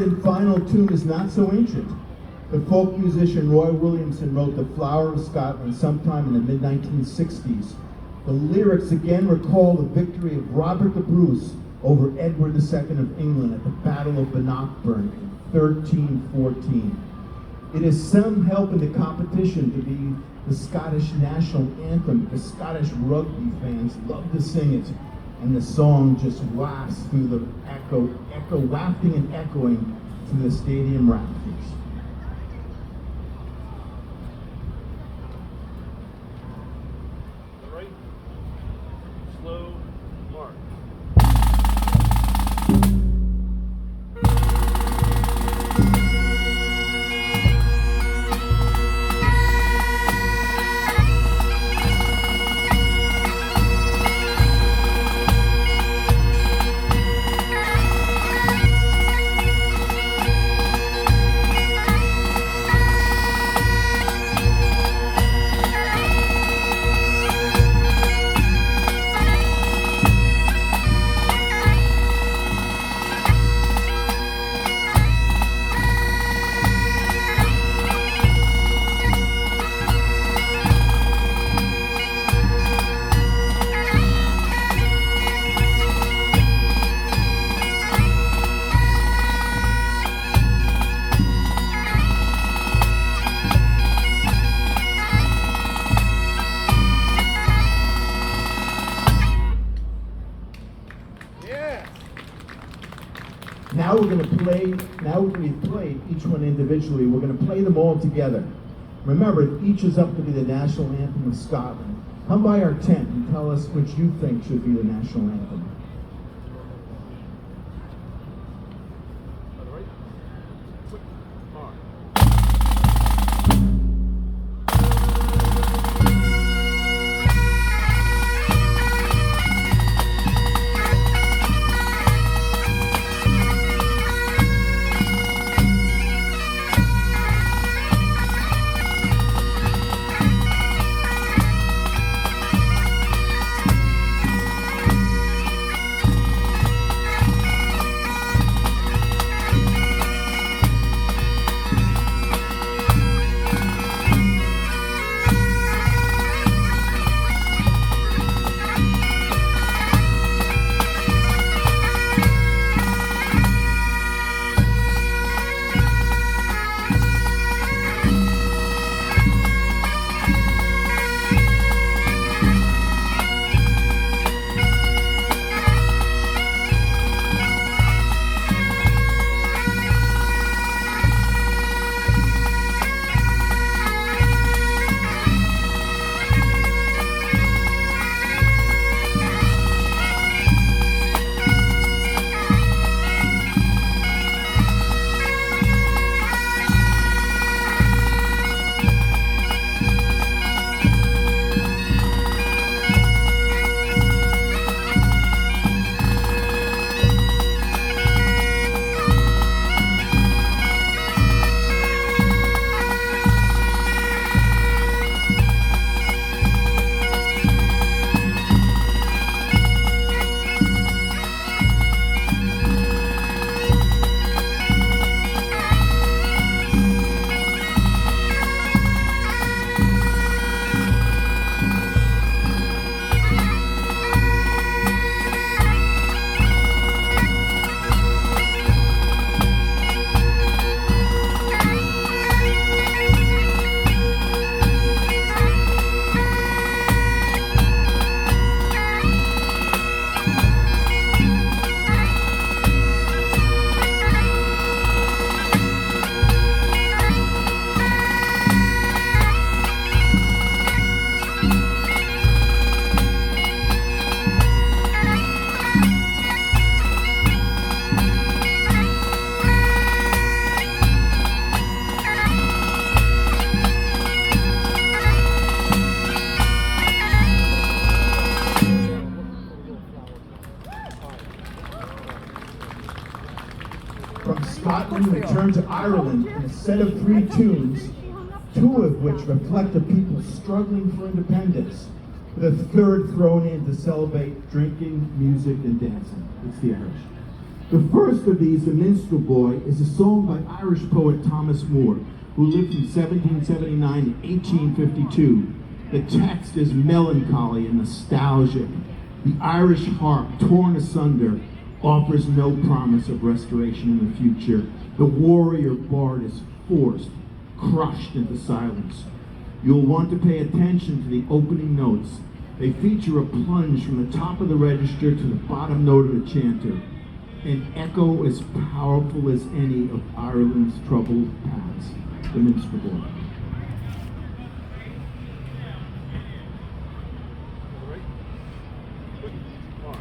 and final tune is not so ancient. The folk musician Roy Williamson wrote The Flower of Scotland sometime in the mid-1960s. The lyrics again recall the victory of Robert the Bruce over Edward II of England at the Battle of Bannockburn in 1314. It is some help in the competition to be the Scottish national anthem because Scottish rugby fans love to sing it, and the song just wafts through the wafting and echoing through the stadium rafters. All right, slow march. Now we've played each one individually. We're going to play them all together. Remember, each is up to be the national anthem of Scotland. Come by our tent and tell us which you think should be the national anthem. All right, quick march. Scotland returned to Ireland in a set of 3 tunes, 2 of which reflect the people struggling for independence, with a 3rd thrown in to celebrate drinking, music, and dancing. It's the Irish. The first of these, The Minstrel Boy, is a song by Irish poet Thomas Moore, who lived from 1779 to 1852. The text is melancholy and nostalgic. The Irish harp, torn asunder, offers no promise of restoration in the future. The warrior bard is forced, crushed into silence. You'll want to pay attention to the opening notes. They feature a plunge from the top of the register to the bottom note of the chanter, an echo as powerful as any of Ireland's troubled past. The Minstrel Boy. Right. Quick mark.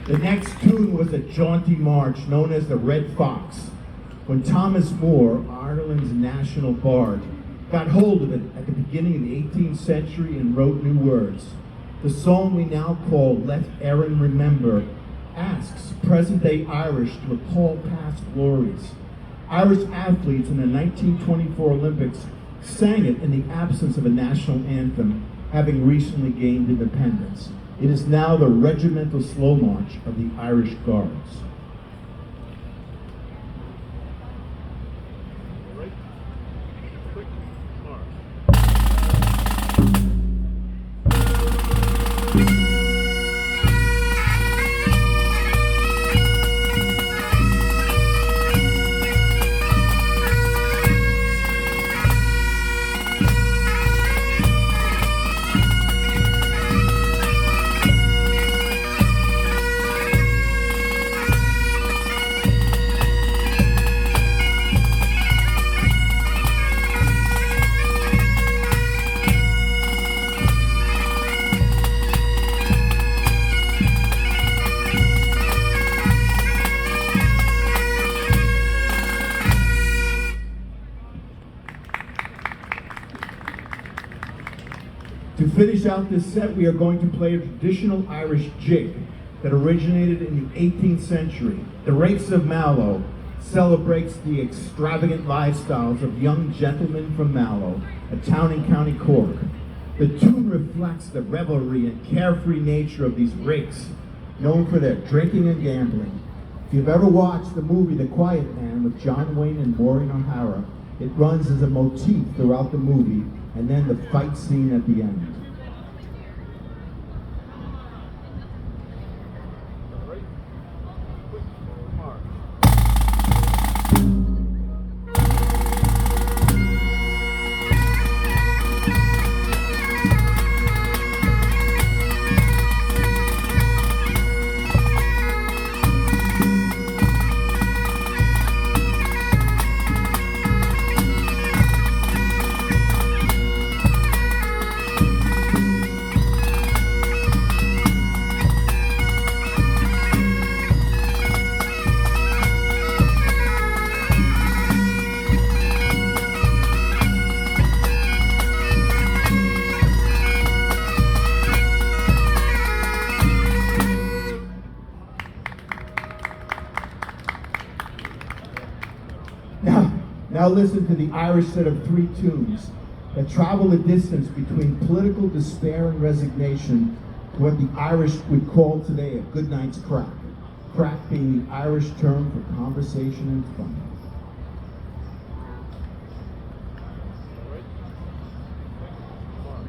The next tune was a jaunty march known as the Red Fox. When Thomas Moore, Ireland's national bard, got hold of it at the beginning of the 18th century and wrote new words, the song we now call Let Erin Remember asks present-day Irish to recall past glories. Irish athletes in the 1924 Olympics sang it in the absence of a national anthem, having recently gained independence. It is now the regimental slow march of the Irish Guards. Right. Quick mark. To finish out this set, we are going to play a traditional Irish jig that originated in the 18th century. The Rakes of Mallow celebrates the extravagant lifestyles of young gentlemen from Mallow, a town in County Cork. The tune reflects the revelry and carefree nature of these rakes, known for their drinking and gambling. If you've ever watched the movie The Quiet Man with John Wayne and Maureen O'Hara, it runs as a motif throughout the movie, and then the fight scene at the end. Right. Quick mark. Now listen to the Irish set of three tunes that travel the distance between political despair and resignation to what the Irish would call today a good night's crack. Crack being the Irish term for conversation and fun. Right. Quick mark.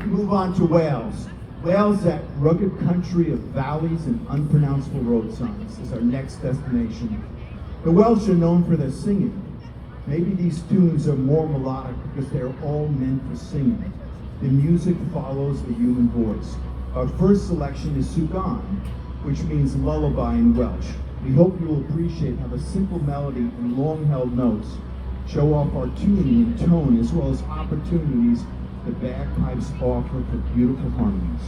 Move on to Wales. Wales, that rugged country of valleys and unpronounceable road signs, is our next destination. The Welsh are known for their singing. Maybe these tunes are more melodic because they're all meant for singing. The music follows the human voice. Our first selection is Sugan, which means lullaby in Welsh. We hope you will appreciate how the simple melody and long-held notes show off our tuning and tone, as well as opportunities the bagpipes offer for beautiful harmonies.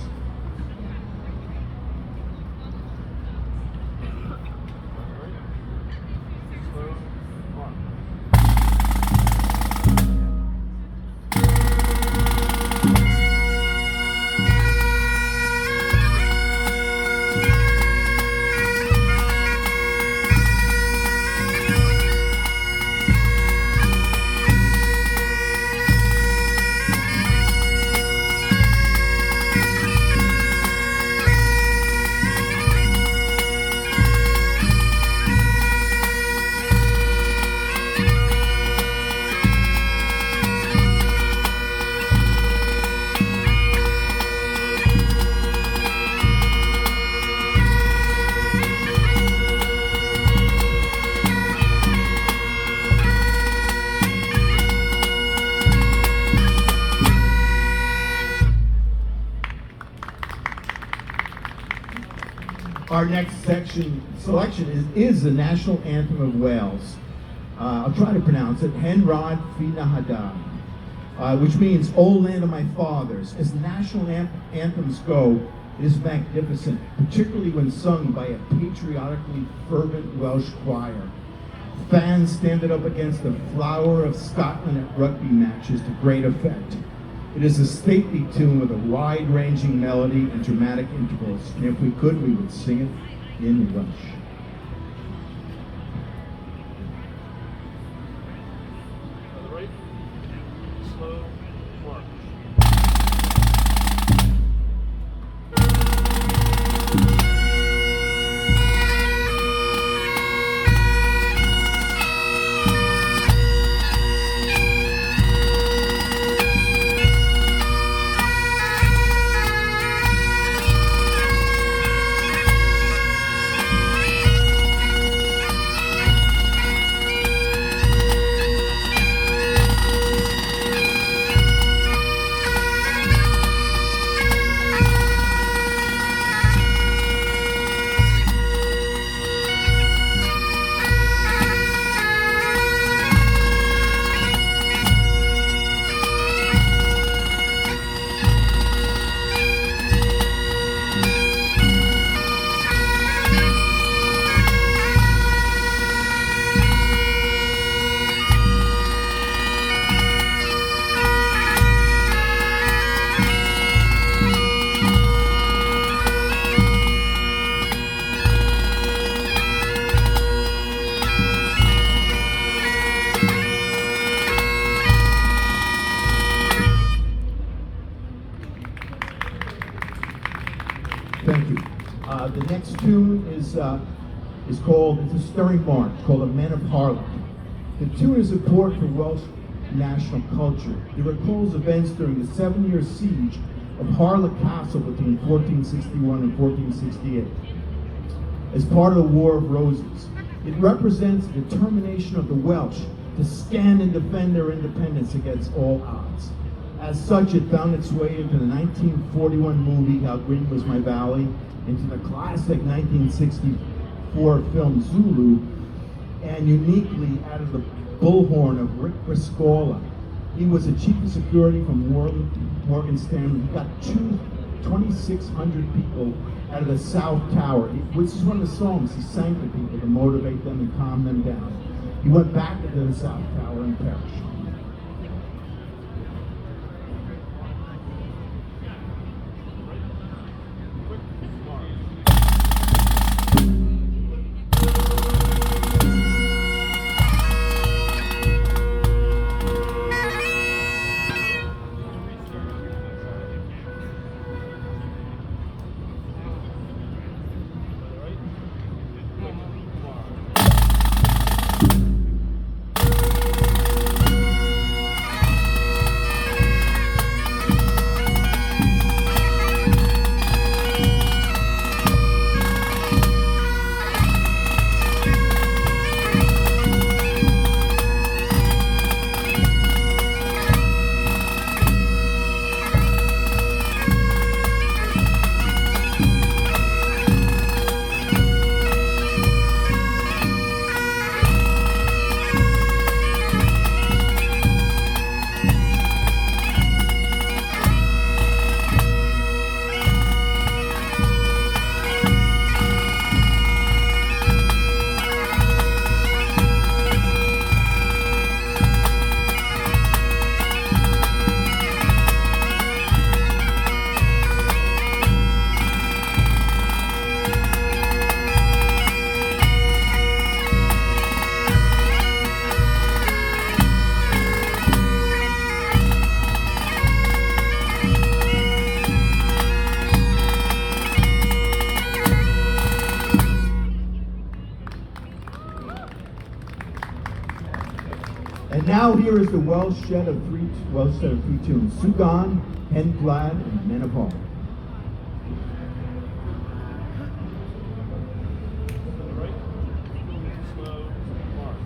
Slow, mark. Our next selection is the national anthem of Wales. I'll try to pronounce it, Hen Rod Fi Nahadad, which means "Old Land of My Fathers." As national anthems go, it is magnificent, particularly when sung by a patriotically fervent Welsh choir. Fans stand it up against the flower of Scotland at rugby matches to great effect. It is a stately tune with a wide-ranging melody and dramatic intervals, and if we could, we would sing it in Welsh. To the right. Slow, mark. Thank you. The next tune is called, it's a stirring march, called "The Men of Harlech." The tune is important for Welsh national culture. It recalls events during the 7-year siege of Harlech Castle between 1461 and 1468 as part of the War of Roses. It represents the determination of the Welsh to stand and defend their independence against all odds. As such, it found its way into the 1941 movie How Green Was My Valley, into the classic 1964 film Zulu, and uniquely out of the bullhorn of Rick Briscola. He was the chief of security from Morgan Stanley. He got 2,600 people out of the South Tower, which is one of the songs he sang to people to motivate them and calm them down. He went back into the South Tower and perished. Now here is the Welsh set of three tunes: Sugan, Hen Glad, and Men of Hall. Right, slow, mark.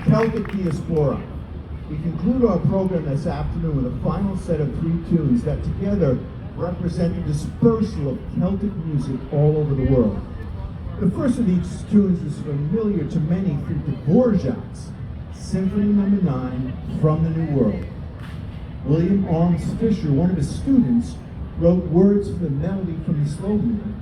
Celtic Diaspora. We conclude our program this afternoon with a final set of three tunes that together represent the dispersal of Celtic music all over the world. The first of these tunes is familiar to many through Dvorak's Symphony No. 9, From the New World. William Arms Fisher, one of his students, wrote words for the melody from the slow movement,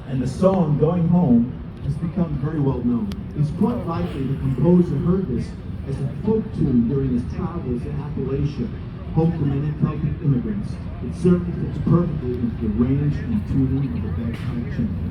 and the song, Going Home, has become very well known. It's quite likely the composer heard this as a folk tune during his travels in Appalachia, home to many Celtic immigrants. It certainly fits perfectly into the range and tuning of the bagpipe chamber.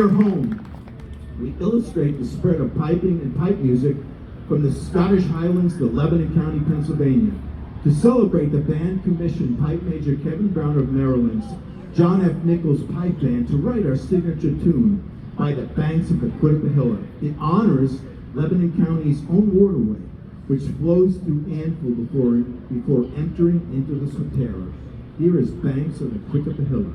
Dear Home, we illustrate the spread of piping and pipe music from the Scottish Highlands to Lebanon County, Pennsylvania. To celebrate, the band commissioned pipe major Kevin Brown of Maryland's John F. Nichols Pipe Band to write our signature tune, By the Banks of the Quittapahilla. It honors Lebanon County's own waterway, which flows through Anvil before entering into the Sotera. Here is Banks of the Quittapahilla.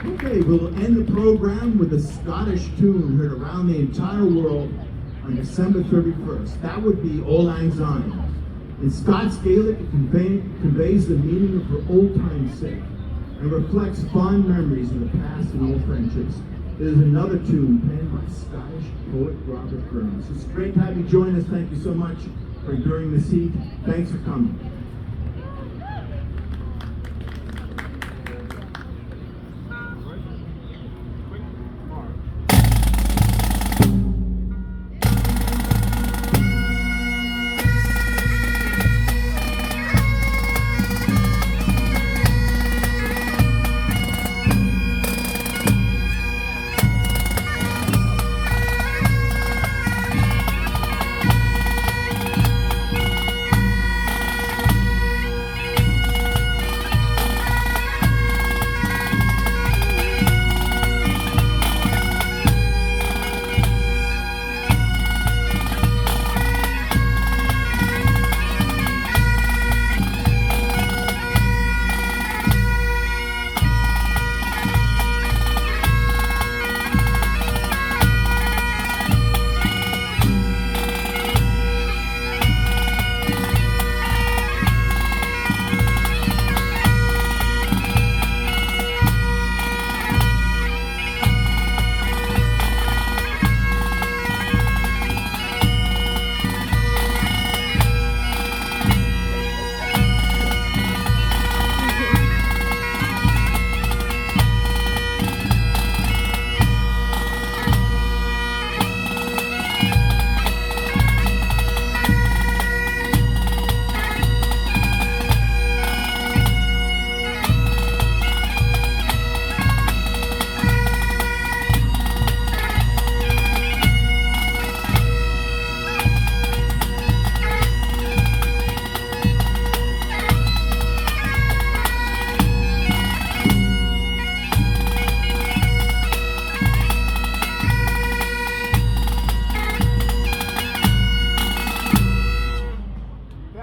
Okay, we'll end the program with a Scottish tune heard around the entire world on December 31st. That would be Auld Lang Syne. In Scots Gaelic, it conveys the meaning of for old time's sake and reflects fond memories of the past and old friendships. It is another tune penned by Scottish poet Robert Burns. It's great to have you join us. Thank you so much for enduring this heat. Thanks for coming.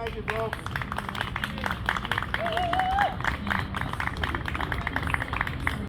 Thank you, folks.